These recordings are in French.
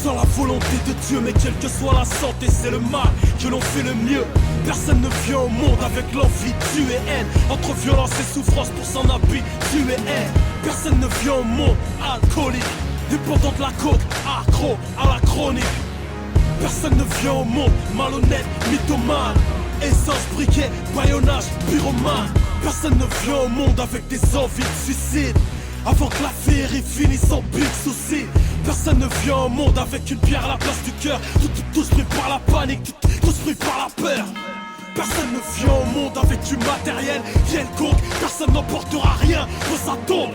sans la volonté de Dieu, mais quelle que soit la santé, c'est le mal que l'on fait le mieux. Personne ne vient au monde avec l'envie de tuer haine. Entre violence et souffrance pour s'en habituer haine. Personne ne vient au monde alcoolique, dépendant de la coke, accro à la chronique. Personne ne vient au monde malhonnête, mythomane, essence, briquet, baïonnage, pyromane. Personne ne vient au monde avec des envies de suicide, avant que la féerie finisse en big souci. Personne ne vient au monde avec une pierre à la place du cœur. Tous pris par la panique, tous pris par la peur. Personne ne vient au monde avec du matériel quelconque. Personne n'emportera rien dans sa tombe.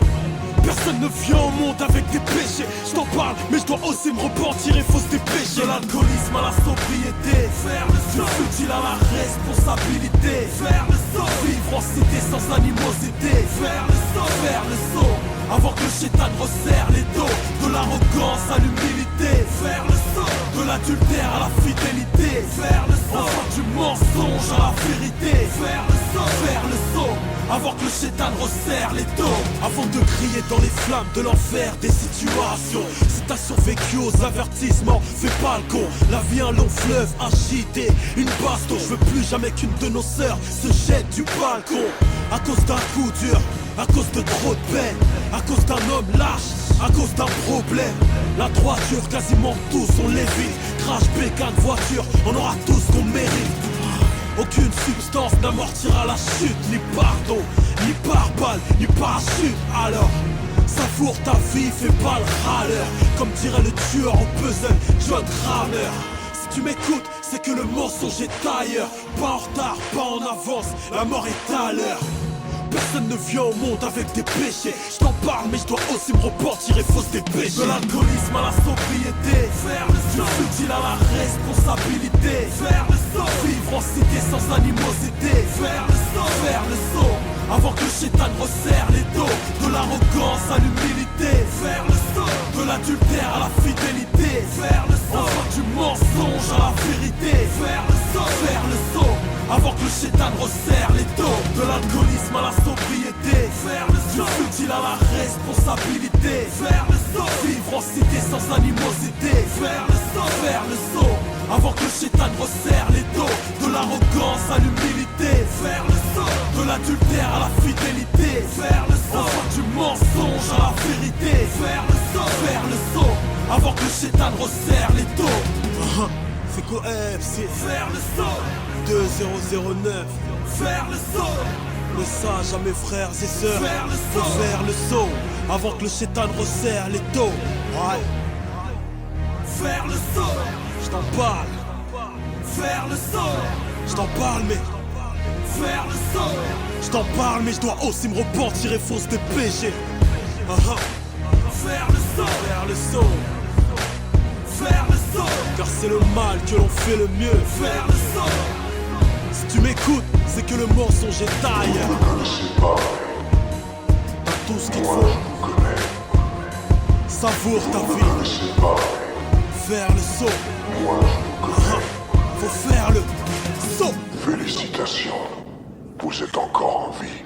Personne ne vient au monde avec des péchés. Je t'en parle, mais je dois aussi me repentir, il faut se dépêcher. De l'alcoolisme à la sobriété, faire le saut. Du futile à la responsabilité, faire le saut. Vivre en cité sans animosité, faire le saut, faire le saut. Avant que le chétan resserre les dos, de l'arrogance à l'humilité, faire le saut. De l'adultère à la fidélité, faire le saut. Enfin du mensonge à la vérité, faire le saut, faire le saut. Avant que le chétan resserre les dos, avant de crier dans les flammes de l'enfer des situations. Si t'as survécu aux avertissements, fais pas le con. La vie un long fleuve agité, une baston. Je veux plus jamais qu'une de nos sœurs se jette du balcon. À cause d'un coup dur, à cause de trop de peine, à cause d'un homme lâche, à cause d'un problème. La droiture, quasiment tous on l'évite. Crash, bécane, voiture, on aura tout ce qu'on mérite. Aucune substance n'amortira la chute, ni pardon, ni pare-balles, ni parachute. Alors, savoure ta vie, fais pas le râleur. Comme dirait le tueur au puzzle, John Kramer. Si tu m'écoutes, c'est que le mensonge est ailleurs. Pas en retard, pas en avance, la mort est à l'heure. Personne ne vient au monde avec des péchés. Je t'en parle mais je dois aussi me repentir et faut se dépêcher. De l'alcoolisme à la sobriété, faire le saut. Du futile à la responsabilité, faire le saut. Vivre en cité sans animosité, faire le saut, faire le saut. Avant que le chétan resserre les dos, de l'arrogance à l'humilité, faire le saut. De l'adultère à la fidélité, faire le saut. Enfin du mensonge à la vérité, faire le saut, faire le saut. Avant que le chétan resserre les dos, de l'alcoolisme à la sobriété, faire le saut. Du futile à la responsabilité, faire le saut. Vivre en cité sans animosité, faire le saut, faire le saut. Avant que le chétan resserre les dos, de l'arrogance à l'humilité, faire le saut. De l'adultère à la fidélité, faire le saut. Enfin du mensonge à la vérité, faire le saut, faire le saut. Avant que le chétan resserre les dos. C'est quoi c'est faire le saut. 2009, faire le saut. Message à mes frères et sœurs, faire le saut. Faut faire le saut avant que le chétan resserre les dos. Ouais. Faire le saut. Je t'en parle. Faire le saut. Je t'en parle mais faire le saut. Je t'en parle mais je dois aussi me repentir et faut se dépêcher. Faire le saut. Faire le saut. Faire le saut. Car c'est le mal que l'on fait le mieux. Faire le saut. Si tu m'écoutes, c'est que le mensonge est taille. Vous ne connaissez pas. T'as tout ce qu'il Moi, faut. je vous connais. Savoure ta Vous ne vie. connaissez pas. Faire le saut. Moi, je vous connais. Faut faire le saut. Félicitations. Vous êtes encore en vie.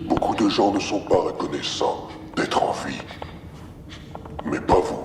Beaucoup de gens ne sont pas reconnaissants d'être en vie. Mais pas vous.